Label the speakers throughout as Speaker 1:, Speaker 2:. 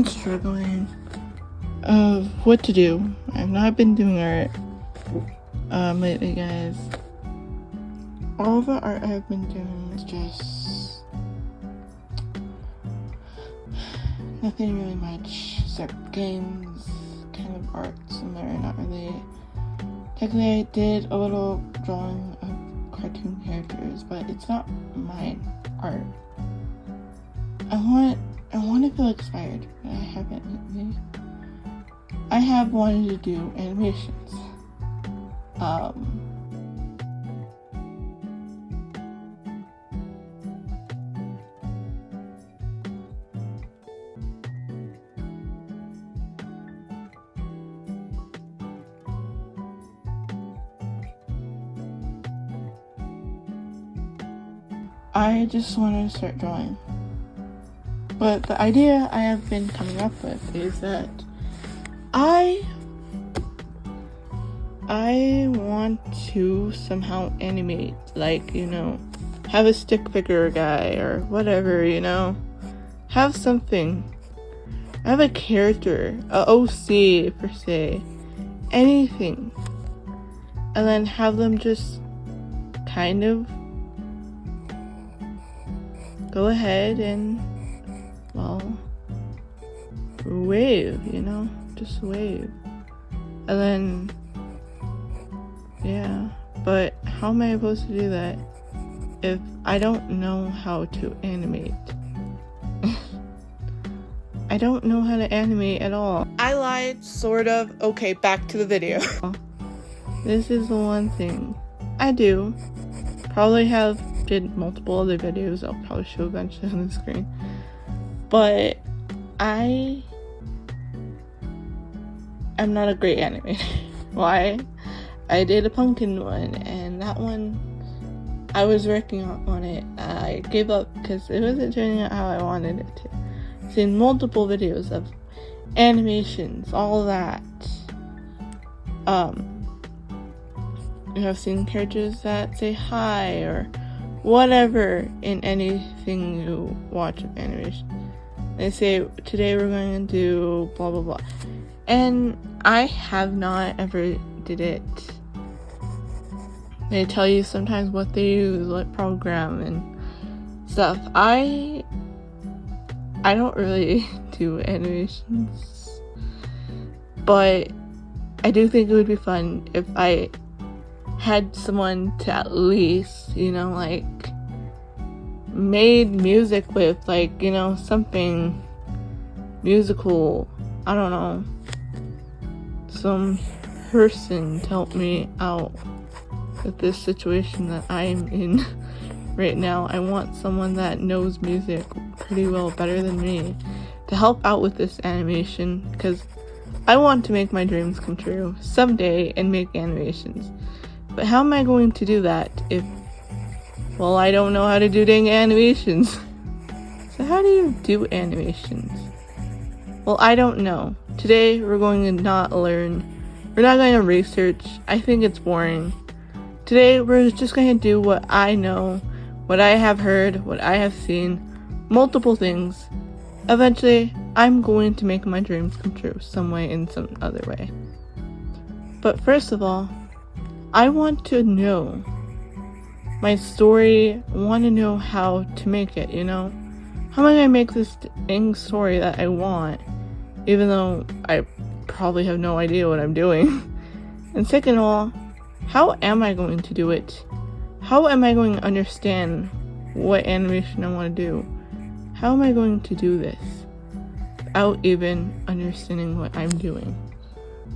Speaker 1: been struggling of what to do. I've not been doing art lately, guys. All the art I've been doing is just nothing really much except games, kind of art somewhere, not really. Technically I did a little drawing of cartoon characters, but it's not my art. I want to feel inspired, but I haven't lately. I have wanted to do animations. I just want to start drawing. But the idea I have been coming up with is that I want to somehow animate, like, have a stick figure guy or whatever, have something. Have a character, a OC per se, anything. And then have them just kind of go ahead and, wave, just wave. And then, yeah, but how am I supposed to do that if I don't know how to animate? I don't know how to animate at all. I lied, sort of. Okay, back to the video. This is the one thing I do. Probably did multiple other videos I'll probably show eventually on the screen. But I'm not a great animator. Why? I did a pumpkin one, and that one I was working on it. I gave up because it wasn't turning out how I wanted it to. I've seen multiple videos of animations, all that. I've seen characters that say hi or whatever in anything you watch of animation. They say, today we're going to do blah blah blah. And I have not ever did it. They tell you sometimes what they use, what program and stuff. I don't really do animations. But I do think it would be fun if I had someone to at least, made music with, something musical. I don't know. Some person to help me out with this situation that I'm in right now. I want someone that knows music pretty well, better than me, to help out with this animation, because I want to make my dreams come true someday and make animations. But how am I going to do that if, I don't know how to do dang animations? So how do you do animations? Well, I don't know. Today we're going to not learn. We're not going to research. I think it's boring. Today we're just going to do what I know, what I have heard, what I have seen, multiple things. Eventually, I'm going to make my dreams come true some way, in some other way. But first of all, I want to know my story. I want to know how to make it, How am I going to make this dang story that I want, even though I probably have no idea what I'm doing? And second of all, how am I going to do it? How am I going to understand what animation I want to do? How am I going to do this without even understanding what I'm doing?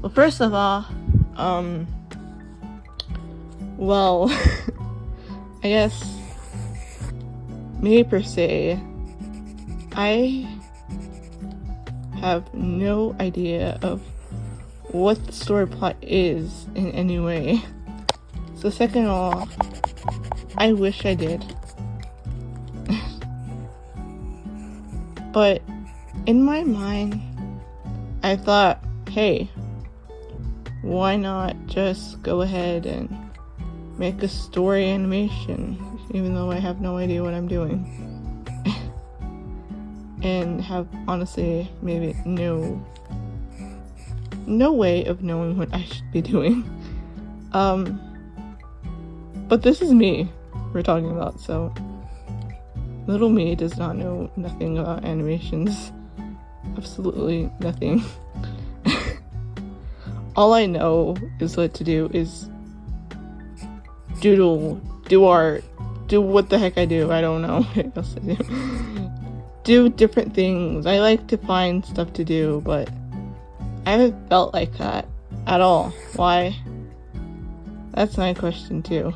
Speaker 1: Well, first of all, I guess me per se, I have no idea of what the story plot is in any way. So second of all, I wish I did. But in my mind, I thought, hey, why not just go ahead and make a story animation, even though I have no idea what I'm doing. and have honestly maybe no way of knowing what I should be doing. But this is me we're talking about, so little me does not know nothing about animations. Absolutely nothing. All I know is what to do is doodle, do art, do what the heck I do. I don't know what else I do. Do different things. I like to find stuff to do, but I haven't felt like that at all. Why? That's my question too.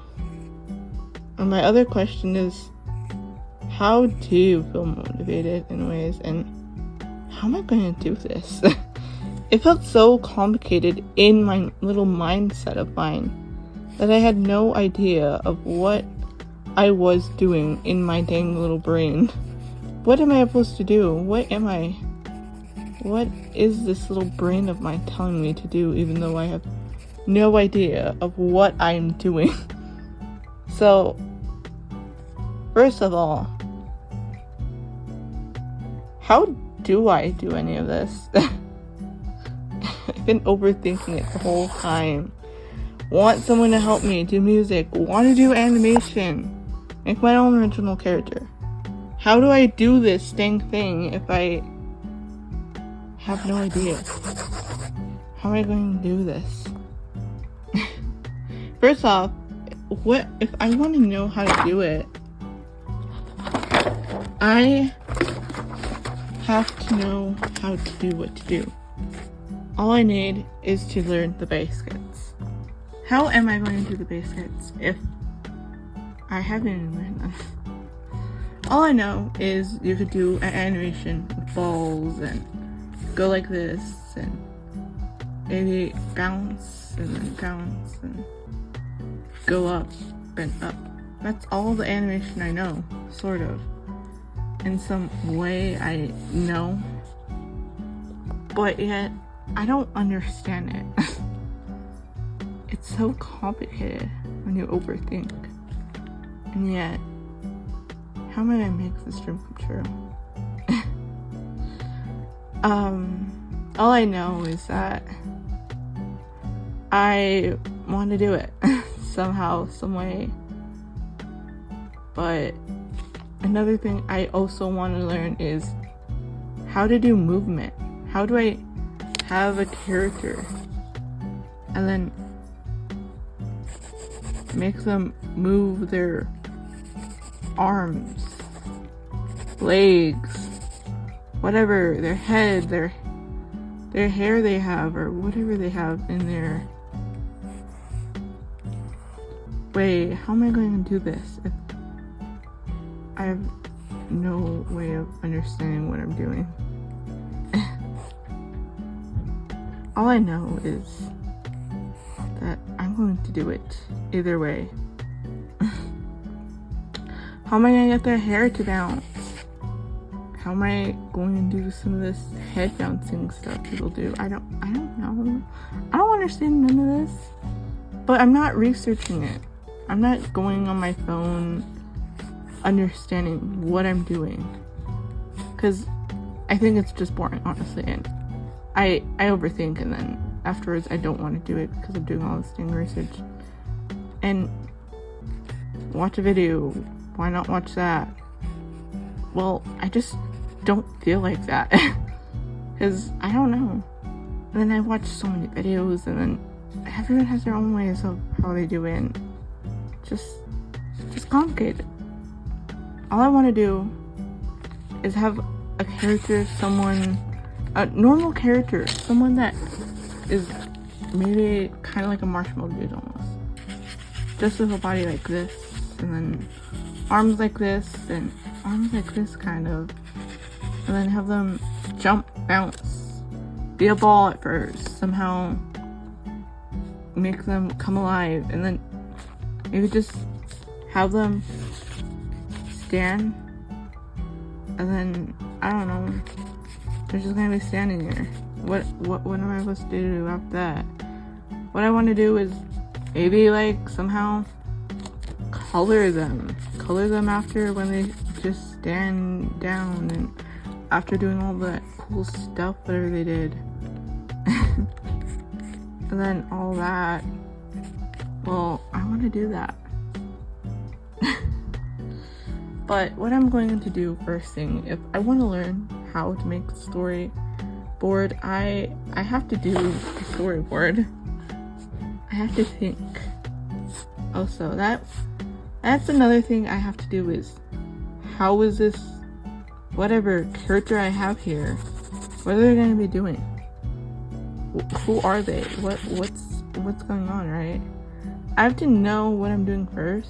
Speaker 1: And my other question is, how do you feel motivated in ways, and how am I going to do this? It felt so complicated in my little mindset of mine that I had no idea of what I was doing in my dang little brain. What am I supposed to do? What am I? What is this little brain of mine telling me to do, even though I have no idea of what I'm doing? So, first of all, how do I do any of this? I've been overthinking it the whole time. Want someone to help me do music, want to do animation, make my own original character. How do I do this dang thing if I have no idea? How am I going to do this? First off, what if I want to know how to do it? I have to know how to do what to do. All I need is to learn the basics. How am I going to do the basics if I haven't even learned them? All I know is you could do an animation with balls and go like this and maybe bounce and then bounce and go up and up. That's all the animation I know, sort of. In some way I know, but yet I don't understand it. It's so complicated when you overthink, and yet how am I gonna make this dream come true? All I know is that I want to do it somehow, some way. But another thing I also want to learn is how to do movement. How do I have a character and then make them move their arms, legs, whatever, their head, their hair they have, or whatever they have in their way. How am I going to do this if I have no way of understanding what I'm doing? All I know is that I'm going to do it either way. How am I going to get their hair to bounce? How am I going to do some of this head bouncing stuff people do? I don't know. I don't understand none of this. But I'm not researching it. I'm not going on my phone understanding what I'm doing. Because I think it's just boring, honestly. And I overthink, and then afterwards I don't want to do it because I'm doing all this dang research. And watch a video. Why not watch that? Well, I just don't feel like that. Because I don't know. And then I watch so many videos, and then everyone has their own ways of how they do it. And just complicated. All I want to do is have a character, a normal character, someone that is maybe kind of like a marshmallow dude almost. Just with a body like this, and then arms like this, and arms like this kind of. And then have them jump, bounce, be a ball at first, somehow make them come alive, and then maybe just have them stand, and then I don't know, they're just gonna be standing there. What am I supposed to do after that? What I want to do is maybe like somehow color them after when they just stand down, and after doing all that cool stuff, whatever they did, and then all that, well, I want to do that. But what I'm going to do first thing, if I want to learn how to make a storyboard, I have to do a storyboard. I have to think. Also, that's another thing I have to do is, how is this, whatever character I have here, what are they going to be doing? Who are they? What's going on, right? I have to know what I'm doing first,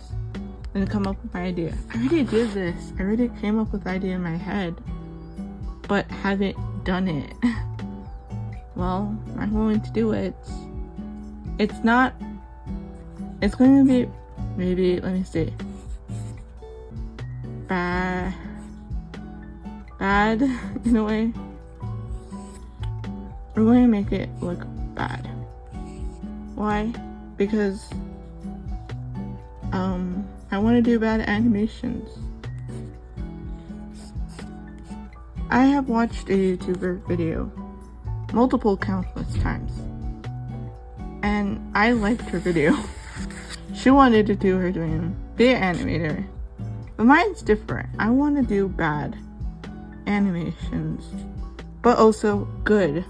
Speaker 1: and come up with my idea. I already did this. I already came up with the idea in my head, but haven't done it. Well, I'm going to do it. It's going to be, maybe, let me see, bad in a way. We're going to make it look bad. Why? Because I want to do bad animations. I have watched a YouTuber video multiple countless times, and I liked her video. She wanted to do her dream, be an animator, but mine's different. I want to do bad animations, but also good.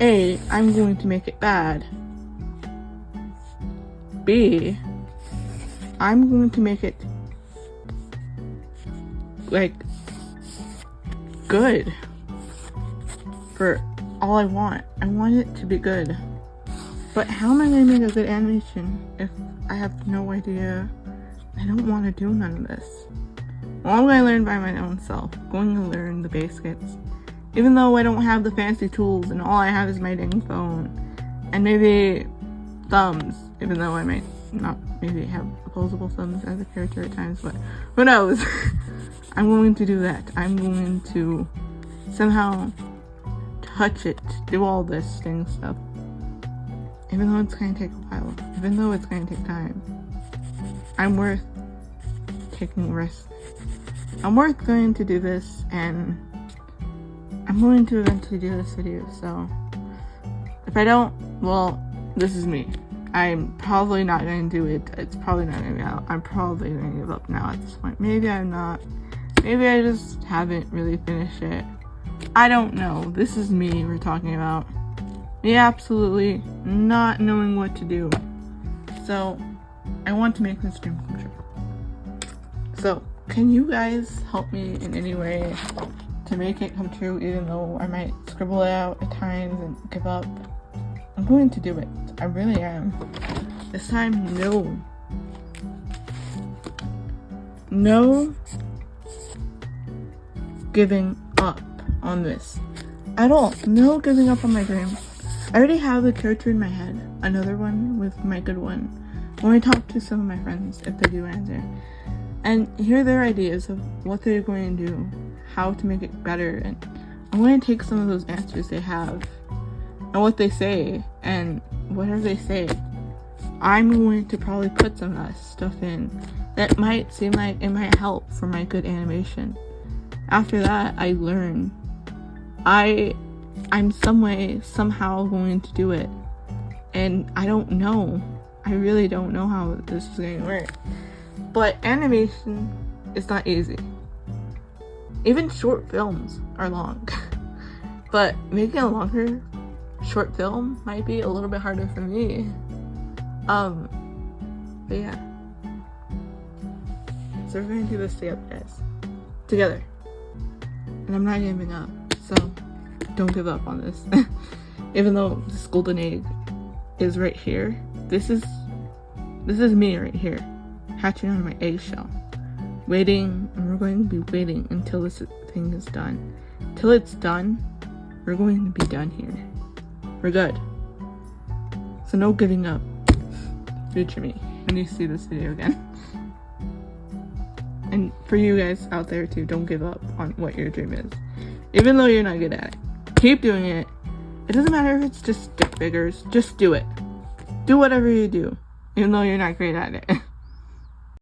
Speaker 1: A, I'm going to make it bad. B, I'm going to make it like good for all I want. I want it to be good. But how am I going to make a good animation if I have no idea? I don't want to do none of this. Well, I'm going to learn by my own self. I'm going to learn the basics. Even though I don't have the fancy tools and all I have is my dang phone. And maybe thumbs. Even though I might not maybe have opposable thumbs as a character at times. But who knows? I'm going to do that. I'm going to somehow touch it. Do all this dang stuff. Even though it's going to take a while. Even though it's going to take time. I'm worth taking risks. I'm worth going to do this, and I'm going to eventually do this video, so if I don't, well, this is me. I'm probably not going to do it. It's probably not going to be out. I'm probably going to give up now at this point. Maybe I'm not. Maybe I just haven't really finished it. I don't know. This is me we're talking about. Me absolutely not knowing what to do. So, I want to make this dream come true. So, can you guys help me in any way to make it come true, even though I might scribble it out at times and give up? I'm going to do it. I really am. This time, no. No giving up on this. At all. No giving up on my dream. I already have a character in my head. Another one with my good one. When I talk to some of my friends, if they do answer, and hear their ideas of what they're going to do, how to make it better, and I'm going to take some of those answers they have and what they say, and whatever they say, I'm going to probably put some of that stuff in that might seem like it might help for my good animation. After that, I learn. I'm some way, somehow going to do it, and I don't know. I really don't know how this is going to work. But animation is not easy. Even short films are long. But making a longer short film might be a little bit harder for me. But yeah. So we're going to do this together, guys. Together. And I'm not giving up. So don't give up on this. Even though this golden egg is right here. This is me right here. Hatching on my eggshell. Waiting, and we're going to be waiting until this thing is done. Till it's done, we're going to be done here. We're good. So no giving up. Future me, when you see this video again. And for you guys out there too, don't give up on what your dream is. Even though you're not good at it. Keep doing it. It doesn't matter if it's just stick figures. Just do it. Do whatever you do. Even though you're not great at it.